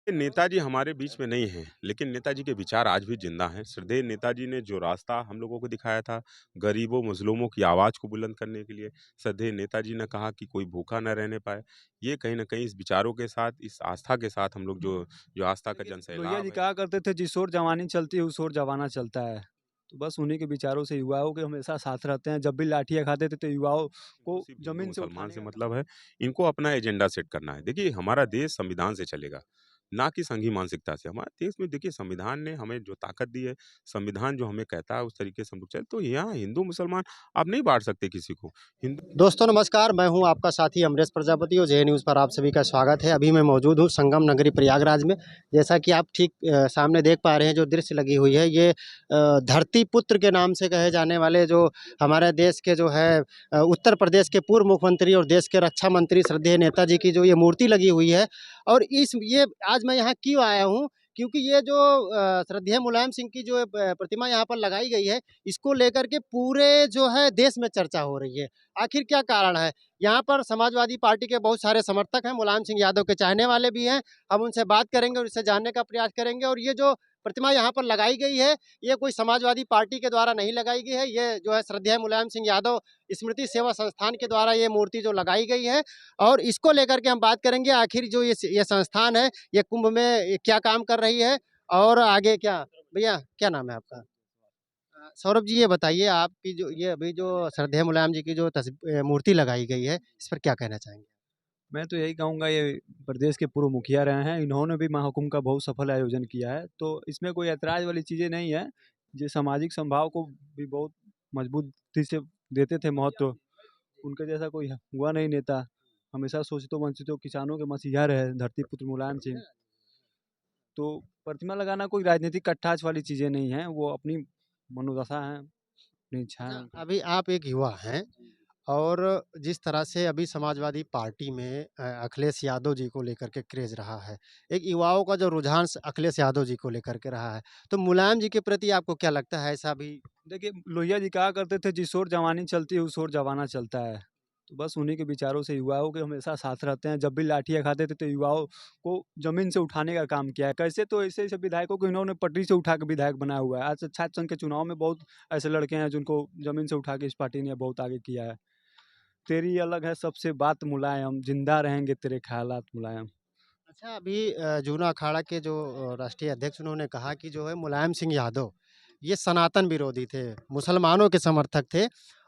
नेताजी हमारे बीच में नहीं हैं, लेकिन नेताजी के विचार आज भी ज़िंदा हैं। श्रद्धेय नेताजी ने जो रास्ता हम लोगों को दिखाया था, गरीबों, मज़लूमों की आवाज़ को बुलंद करने के लिए, श्रद्धेय नेताजी ने कहा कि कोई भूखा न रहने पाए। ये कहीं न कहीं इस विचारों के साथ, इस आस्था के साथ हम लोग जो जो आस्था का देखिए, लोहिया जी जनसैलाब है। कहा करते थे जिस ओर जवानी चलती है उस ओर जमाना चलता है। तो बस उन्हीं के विचारों से युवाओं के हमेशा साथ रहते हैं। जब भी लाठियाँ खाते थे तो युवाओं इनको को सिर्फ़ ज़मीन से हिंदू-मुसलमान उठाने से का काम मतलब है, इनको अपना एजेंडा सेट करना है। देखिए, हमारा देश संविधान से चलेगा, ना कि संघी मानसिकता से। हमारे देश में देखिए संविधान ने हमें जो ताकत दी है, संविधान जो हमें कहता है उस तरीके से हम लोग चले। तो यहाँ हिंदू-मुसलमान आप नहीं बाँट सकते किसी को। हिंदू दोस्तों नमस्कार, मैं हूं आपका साथी अमरेश प्रजापति और जे न्यूज़ पर आप सभी का स्वागत है। अभी मैं मौजूद हूं संगम नगरी प्रयागराज में। जैसा कि आप ठीक सामने देख पा रहे हैं, जो दृश्य लगी हुई है ये धरती पुत्र के नाम से कहे जाने वाले जो हमारे देश के जो है उत्तर प्रदेश के पूर्व मुख्यमंत्री और देश के रक्षा मंत्री श्रद्धेय नेताजी की जो ये मूर्ति लगी हुई है। और इस ये आज मैं यहाँ क्यों आया हूँ, क्योंकि ये जो श्रद्धेय मुलायम सिंह की जो प्रतिमा यहाँ पर लगाई गई है, इसको लेकर के पूरे जो है देश में चर्चा हो रही है। आखिर क्या कारण है? यहाँ पर समाजवादी पार्टी के बहुत सारे समर्थक हैं, मुलायम सिंह यादव के चाहने वाले भी हैं। हम उनसे बात करेंगे और इससे जानने का प्रयास करेंगे। और ये जो प्रतिमा यहाँ पर लगाई गई है, ये कोई समाजवादी पार्टी के द्वारा नहीं लगाई गई है। ये जो है श्रद्धेय मुलायम सिंह यादव स्मृति सेवा संस्थान के द्वारा ये मूर्ति जो लगाई गई है। और इसको लेकर के हम बात करेंगे, आखिर जो ये संस्थान है, ये कुंभ में ये क्या काम कर रही है और आगे क्या। भैया क्या नाम है आपका? सौरभ जी, ये बताइए आपकी जो ये अभी जो श्रद्धेय मुलायम जी की जो मूर्ति लगाई गई है, इस पर क्या कहना चाहेंगे? मैं तो यही कहूँगा, ये प्रदेश के पूर्व मुखिया रहे हैं, इन्होंने भी महाकुंभ का बहुत सफल आयोजन किया है। तो इसमें कोई ऐतराज़ वाली चीज़ें नहीं है। ये सामाजिक समभाव को भी बहुत मजबूती से देते थे महत्व। उनके जैसा कोई हुआ नहीं नेता। हमेशा शोषितों वंचितों किसानों के मसीहा रहे धरती पुत्र मुलायम सिंह। तो प्रतिमा लगाना कोई राजनीतिक कट्ठाच वाली चीज़ें नहीं है, वो अपनी मनोदशा है, अपनी इच्छा है अच्छा, उनकी। अभी आप एक युवा हैं और जिस तरह से अभी समाजवादी पार्टी में अखिलेश यादव जी को लेकर के क्रेज रहा है, एक युवाओं का जो रुझान अखिलेश यादव जी को लेकर के रहा है, तो मुलायम जी के प्रति आपको क्या लगता है? ऐसा भी देखिए, लोहिया जी कहा करते थे जिस ओर जवानी चलती है उस ओर जमाना चलता है। तो बस उन्हीं के विचारों से युवाओं के हमेशा साथ रहते हैं। जब भी लाठियाँ खाते थे तो युवाओं को ज़मीन से उठाने का काम किया है। कैसे? तो ऐसे-ऐसे विधायकों को इन्होंने पटरी से उठा के विधायक बनाया हुआ है। आज छात्र संघ के चुनाव में बहुत ऐसे लड़के हैं जिनको ज़मीन से उठा के इस पार्टी ने बहुत आगे किया है। तेरी अलग है सबसे बात मुलायम, ज़िंदा रहेंगे तेरे ख़यालात मुलायम। अच्छा, अभी जूना अखाड़ा के जो राष्ट्रीय अध्यक्ष उन्होंने कहा कि जो है मुलायम सिंह यादव, ये सनातन विरोधी थे, मुसलमानों के समर्थक थे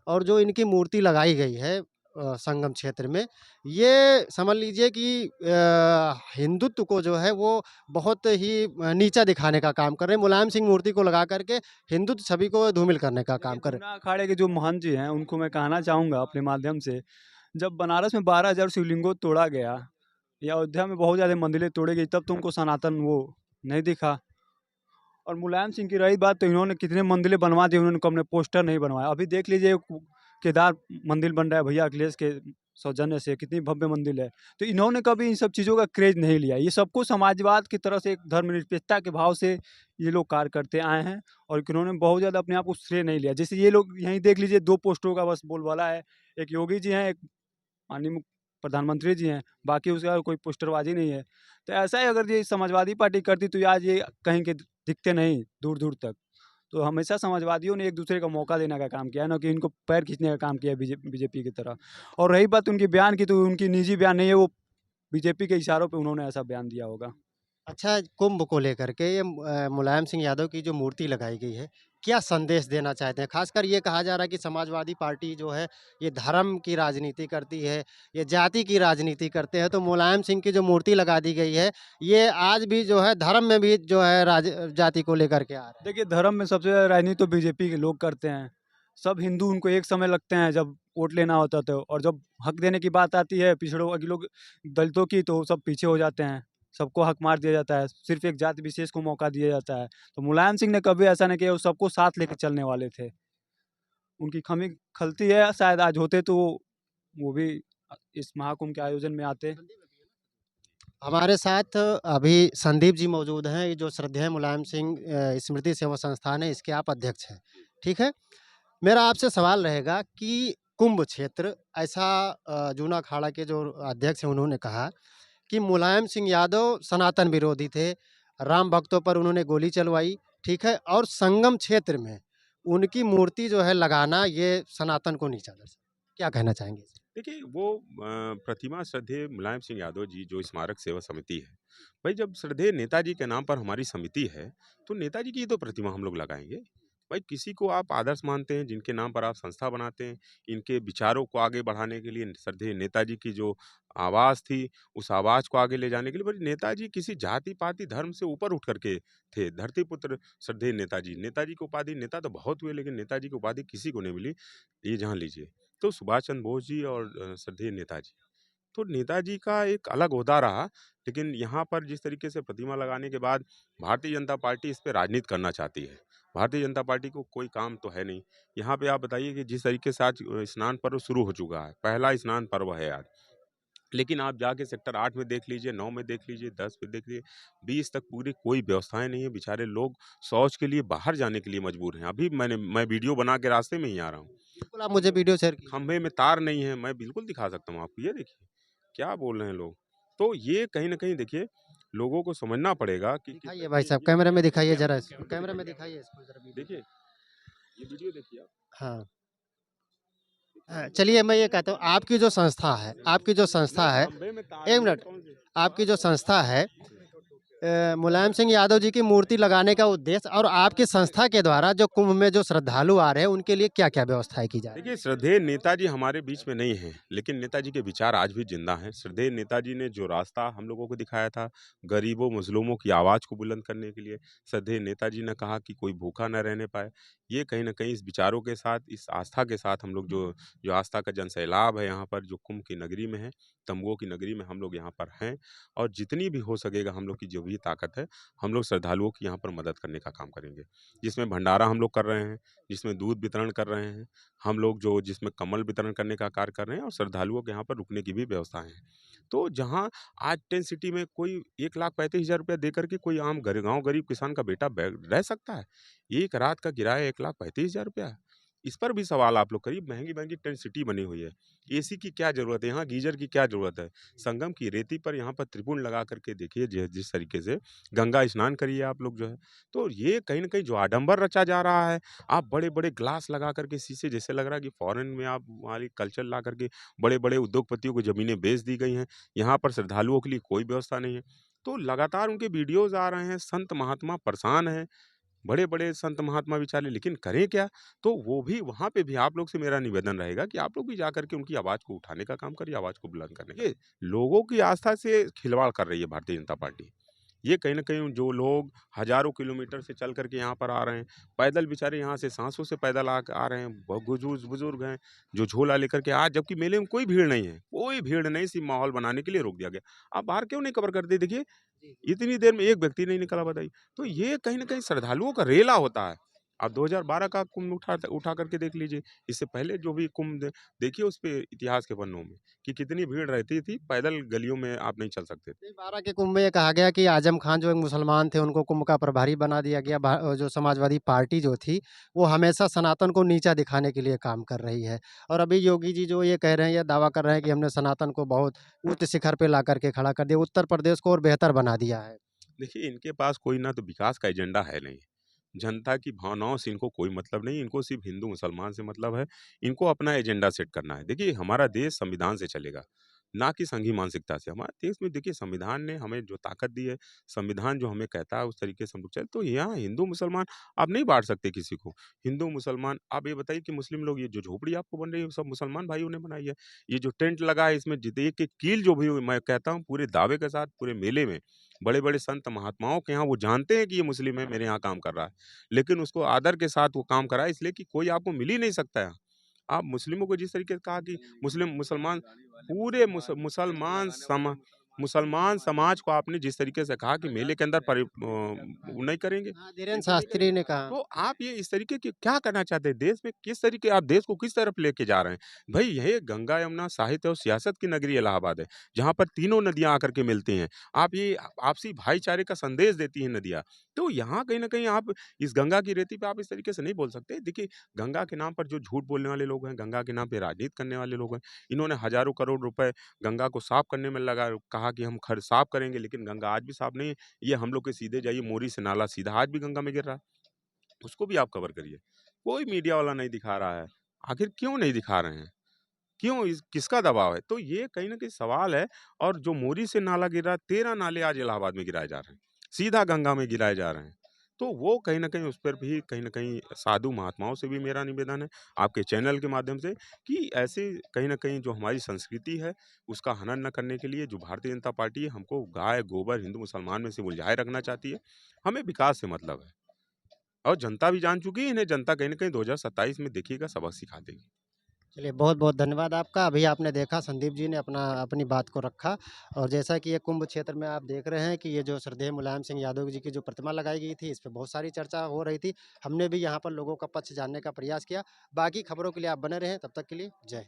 और जो इनकी मूर्ति लगाई गई है संगम क्षेत्र में, ये समझ लीजिए कि हिंदुत्व को जो है वो बहुत ही नीचा दिखाने का काम कर रहे हैं। मुलायम सिंह मूर्ति को लगा कर के हिंदुत्व छवि को धूमिल करने का देखिए, काम कर रहे जूना अखाड़े के जो महंत जी हैं, उनको मैं कहना चाहूँगा अपने माध्यम से, जब बनारस में 12,000 शिवलिंगों तोड़ा गया या अयोध्या में बहुत ज़्यादा मंदिरें तोड़ी गई, तब तो उनको सनातन वो नहीं दिखा। और मुलायम सिंह की रही बात, तो इन्होंने कितने मंदिरें बनवा दी, उन्होंने कभी पोस्टर नहीं बनवाया। अभी देख लीजिए, केदार मंदिर बन रहा है भैया अखिलेश के सौजन्य से, कितनी भव्य मंदिर है। तो इन्होंने कभी इन सब चीज़ों का क्रेज नहीं लिया। ये सबको समाजवाद की तरह से, एक धर्मनिरपेक्षता के भाव से ये लोग कार्य करते आए हैं। और इन्होंने बहुत ज़्यादा अपने आप को श्रेय नहीं लिया। जैसे ये लोग यहीं देख लीजिए, 2 पोस्टरों का बस बोलबाला है। एक योगी जी हैं, एक माननीय प्रधानमंत्री जी हैं, बाकी उसका कोई पोस्टरबाजी नहीं है। तो ऐसा ही अगर ये समाजवादी पार्टी करती तो आज ये कहीं के दिखते नहीं दूर-दूर तक। तो हमेशा समाजवादियों ने एक-दूसरे को मौका देने का काम किया है, ना कि इनको पैर खींचने का काम किया है बीजेपी की तरह। और रही बात उनके बयान की, तो उनकी निजी बयान नहीं है, वो बीजेपी के इशारों पे उन्होंने ऐसा बयान दिया होगा। अच्छा, कुंभ को लेकर के ये मुलायम सिंह यादव की जो मूर्ति लगाई गई है, क्या संदेश देना चाहते हैं? ख़ासकर ये कहा जा रहा है कि समाजवादी पार्टी जो है, ये धर्म की राजनीति करती है, ये जाति की राजनीति करते हैं, तो मुलायम सिंह की जो मूर्ति लगा दी गई है, ये आज भी जो है धर्म में भी जो है जाति को लेकर के आ रहे हैं। देखिए, धर्म में सबसे ज़्यादा राजनीति तो बीजेपी के लोग करते हैं। सब हिंदू उनको एक समय लगते हैं जब वोट लेना होता तो, और जब हक देने की बात आती है पिछड़ों के लोग, दलितों की, तो सब पीछे हो जाते हैं। सबको हक मार दिया जाता है, सिर्फ़ एक जाति विशेष को मौका दिया जाता है। तो मुलायम सिंह ने कभी ऐसा नहीं किया, वो सबको साथ लेके चलने वाले थे। उनकी कमी खलती है, शायद आज होते तो वो भी इस महाकुंभ के आयोजन में आते। हमारे साथ अभी संदीप जी मौजूद हैं, ये जो श्रद्धेय मुलायम सिंह स्मृति सेवा संस्थान है, इसके आप अध्यक्ष हैं, ठीक है? मेरा आपसे सवाल रहेगा कि कुंभ क्षेत्र ऐसा जूना अखाड़ा के जो अध्यक्ष हैं उन्होंने कहा कि मुलायम सिंह यादव सनातन विरोधी थे, राम भक्तों पर उन्होंने गोली चलवाई, ठीक है? और संगम क्षेत्र में उनकी मूर्ति जो है लगाना ये सनातन को नीचा दर्शाता है। क्या कहना चाहेंगे? देखिए वो प्रतिमा श्रद्धेय मुलायम सिंह यादव जी जो स्मारक सेवा समिति है, भाई जब श्रद्धेय नेताजी के नाम पर हमारी समिति है, तो नेताजी की ही तो प्रतिमा हम लोग लगाएँगे। भाई किसी को आप आदर्श मानते हैं, जिनके नाम पर आप संस्था बनाते हैं, इनके विचारों को आगे बढ़ाने के लिए श्रद्धेय नेताजी की जो आवाज़ थी, उस आवाज़ को आगे ले जाने के लिए भाई नेताजी किसी जाति-पाति, धर्म से ऊपर उठ कर के थे। धरती पुत्र श्रद्धेय नेताजी। नेताजी की उपाधि नेता तो बहुत हुए लेकिन नेताजी की उपाधि किसी को नहीं मिली, ये जान लीजिए। तो सुभाष चंद्र बोस जी और श्रद्धेय नेताजी। तो नेताजी का एक अलग ओहदा रहा, लेकिन यहाँ पर जिस तरीके से प्रतिमा लगाने के बाद भारतीय जनता पार्टी इस पे राजनीति करना चाहती है। भारतीय जनता पार्टी को कोई काम तो है नहीं। यहाँ पे आप बताइए कि जिस तरीके से आज स्नान पर्व शुरू हो चुका है, पहला स्नान पर्व है आज। लेकिन आप जाके सेक्टर 8 में देख लीजिए, 9 में देख लीजिए, 10 में देख लीजिए, 20 तक पूरी कोई व्यवस्थाएँ नहीं है। बेचारे लोग शौच के लिए बाहर जाने के लिए मजबूर हैं। अभी मैं वीडियो बना के रास्ते में ही आ रहा हूँ। बिल्कुल, आप मुझे वीडियो शेयर कीजिए। खंभे में तार नहीं है, मैं बिल्कुल दिखा सकता हूँ आपको, ये देखिए, क्या बोल रहे हैं लोग। तो ये कहीं न कहीं देखिए, लोगों को समझना पड़ेगा कि किस दिखाइए भाई तरीके साहब, ये कैमरे देखिए में आप दिखाइए मीडिया ज़रा में इसको, वीडियो कैमरे में देखिए आप। दिखाइए इसको ज़रा वीडियो। देखिए, ये वीडियो देखिए आप। हाँ। दिखा रहा हूँ। चलिए मैं ये कहता हूँ आपकी जो संस्था नहीं, है खंभे में तार 1 नहीं है, मिनट, कौन से? आपकी जो संस्था है मुलायम सिंह यादव जी की मूर्ति लगाने का उद्देश्य और आपकी संस्था के द्वारा जो कुंभ में जो श्रद्धालु आ रहे हैं, उनके लिए क्या-क्या व्यवस्थाएँ की जा रही हैं? देखिए, श्रद्धेय नेताजी हमारे बीच में नहीं हैं, लेकिन नेताजी के विचार आज भी ज़िंदा हैं। श्रद्धेय नेताजी ने जो रास्ता हम लोगों को दिखाया था, गरीबों, मज़लूमों की आवाज़ को बुलंद करने के लिए, श्रद्धेय नेताजी ने कहा कि कोई भूखा न रहने पाए। ये कहीं न कहीं इस विचारों के साथ, इस आस्था के साथ हम लोग जो जो आस्था का जनसैलाब है यहाँ पर जो कुंभ की नगरी में है, तंबुओं की नगरी में हम लोग यहाँ पर हैं और जितनी भी हो सकेगा हम लोग की जो भी ताकत है, हम लोग श्रद्धालुओं की यहाँ पर मदद करने का काम करेंगे। जिसमें भंडारा हम लोग कर रहे हैं, जिसमें दूध वितरण कर रहे हैं, हम लोग जो जिसमें कम्बल वितरण करने का कार्य कर रहे हैं और श्रद्धालुओं के यहाँ पर रुकने की भी व्यवस्थाएँ हैं। तो जहाँ आज टेंट सिटी में कोई 1,35,000 रुपया दे कर के कोई आम गाँव गरीब किसान का बेटा बै रह सकता है? एक रात का किराया 1,35,000 रुपया है। इस पर भी सवाल आप लोग करिए, महँगी-महँगी टेंट सिटी बनी हुई है। एसी की क्या ज़रूरत है? यहाँ गीज़र की क्या ज़रूरत है? संगम की रेती पर यहाँ पर त्रिपुंड लगा कर के देखिए जिस तरीके से गंगा स्नान करिए आप लोग जो है। तो ये कहीं न कहीं जो आडंबर रचा जा रहा है, आप बड़े-बड़े ग्लास लगा कर के शीशे जैसे लग रहा है कि फ़ॉरेन में आप हमारी कल्चर ला कर के बड़े-बड़े उद्योगपतियों को ज़मीनें बेच दी गई हैं। यहाँ पर श्रद्धालुओं के लिए कोई व्यवस्था नहीं है। तो लगातार उनके वीडियोज़ आ रहे हैं, संत महात्मा परेशान हैं, बड़े-बड़े संत महात्मा बेचारे लेकिन करें क्या? तो वो भी वहाँ पे भी आप लोग से मेरा निवेदन रहेगा कि आप लोग भी जाकर के उनकी आवाज़ को उठाने का काम करिए, आवाज़ को बुलंद करने का। ये लोगों की आस्था से खिलवाड़ कर रही है भारतीय जनता पार्टी। ये कहीं न कहीं जो लोग हज़ारों किलोमीटर से चल कर के यहाँ पर आ रहे हैं, पैदल बेचारे यहाँ से साँसों से पैदल आ रहे हैं, बुजुर्ग हैं, जो झोला लेकर के आज जबकि मेले में कोई भीड़ नहीं है, कोई भीड़ नहीं, सिर्फ़ माहौल बनाने के लिए रोक दिया गया। आप बाहर क्यों नहीं कवर करते? देखिए, इतनी देर में एक व्यक्ति नहीं निकला बताइए। तो ये कहीं न कहीं श्रद्धालुओं का रेला होता है। आप 2012 का कुंभ उठा कर के देख लीजिए। इससे पहले जो भी कुंभ देखिए उस पे इतिहास के पन्नों में कि कितनी भीड़ रहती थी, पैदल गलियों में आप नहीं चल सकते थे। नहीं, 12 के कुंभ में ये कहा गया कि आजम खान जो एक मुसलमान थे, उनको कुंभ का प्रभारी बना दिया गया। जो समाजवादी पार्टी जो थी, वो हमेशा सनातन को नीचा दिखाने के लिए काम कर रही है। और अभी योगी जी जो ये कह रहे हैं, ये दावा कर रहे हैं कि हमने सनातन को बहुत उच्च शिखर पे ला कर के खड़ा कर दिया, उत्तर प्रदेश को और बेहतर बना दिया है। देखिए, इनके पास कोई ना तो विकास का एजेंडा है नहीं। जनता की भावनाओं से इनको कोई मतलब नहीं, इनको सिर्फ़ हिंदू-मुसलमान से मतलब है। इनको अपना एजेंडा सेट करना है। देखिए, हमारा देश संविधान से चलेगा, ना कि संघीय मानसिकता से। हमारे देश में देखिए संविधान ने हमें जो ताकत दी है, संविधान जो हमें कहता है उस तरीके से हम लोग चले। तो यहाँ हिंदू-मुसलमान आप नहीं बाँट सकते किसी को। हिंदू-मुसलमान आप ये बताइए कि मुस्लिम लोग ये जो झोपड़ी आपको बन रही है, वो सब मुसलमान भाइयों ने बनाई है। ये जो टेंट लगा है इसमें जित एक-एक कील जो भी मैं कहता हूँ पूरे दावे के साथ पूरे मेले में बड़े-बड़े संत महात्माओं के यहाँ वो जानते हैं कि ये मुस्लिम है, मेरे यहाँ काम कर रहा है। लेकिन उसको आदर के साथ वो काम करा है इसलिए कि कोई आपको मिल ही नहीं सकता है। आप मुस्लिमों को जिस तरीके से कहा कि मुसलमान पूरे मुसलमान समाज को आपने जिस तरीके से कहा कि मेले के अंदर वो नहीं करेंगे, हाँ, धीरेन्द्र बिल्कुल नहीं शास्त्री करेंगे। ने कहा। तो आप ये इस तरीके की क्या करना चाहते हैं? देश में किस तरीके आप देश को किस तरफ लेके जा रहे हैं? भई ये गंगा, यमुना, साहित्य और सियासत की नगरी इलाहाबाद है, जहाँ पर तीनों नदियाँ आकर के मिलती हैं। आप ये आपसी भाईचारे का संदेश देती हैं नदियाँ। तो यहाँ कहीं न कहीं आप इस गंगा की रेती पे आप इस तरीके से नहीं बोल सकते। देखिए, गंगा के नाम पर जो झूठ बोलने वाले लोग हैं, गंगा के नाम पे राजनीति करने वाले लोग हैं, इन्होंने हज़ारों करोड़ रुपए गंगा को साफ करने में लगा कहा कहा कि हम खर साफ करेंगे, लेकिन गंगा आज भी साफ नहीं है। ये हम लोग के सीधे जाइए, मोरी से नाला सीधा आज भी गंगा में गिर रहा है। उसको भी आप कवर करिए। कोई मीडिया वाला नहीं दिखा रहा है। आखिर क्यों नहीं दिखा रहे हैं? क्यों इस किसका दबाव है? तो ये कहीं न कहीं सवाल है। और जो मोरी से नाला गिरा, 13 नाले आज इलाहाबाद में गिराए जा रहे हैं। सीधा गंगा में गिराए जा रहे हैं। तो वो कहीं न कहीं उस पर भी कहीं न कहीं साधु महात्माओं से भी मेरा निवेदन है, आपके चैनल के माध्यम से, कि ऐसे कहीं न कहीं जो हमारी संस्कृति है, उसका हनन न करने के लिए जो भारतीय जनता पार्टी है, हमको गाय, गोबर, हिंदू, मुसलमान में से उलझाए रखना चाहती है। हमें विकास से मतलब है। और जनता भी जान चुकी है, इन्हें जनता कहीं न कहीं 2027 में देखिएगा सबक सिखा देगी। चलिए, बहुत-बहुत धन्यवाद आपका। अभी आपने देखा संदीप जी ने अपनी बात को रखा और जैसा कि ये कुंभ क्षेत्र में आप देख रहे हैं कि ये जो श्रद्धेय मुलायम सिंह यादव जी की जो प्रतिमा लगाई गई थी, इस पे बहुत सारी चर्चा हो रही थी। हमने भी यहाँ पर लोगों का पक्ष जानने का प्रयास किया। बाकी खबरों के लिए आप बने रहें, तब तक के लिए जय हिंद।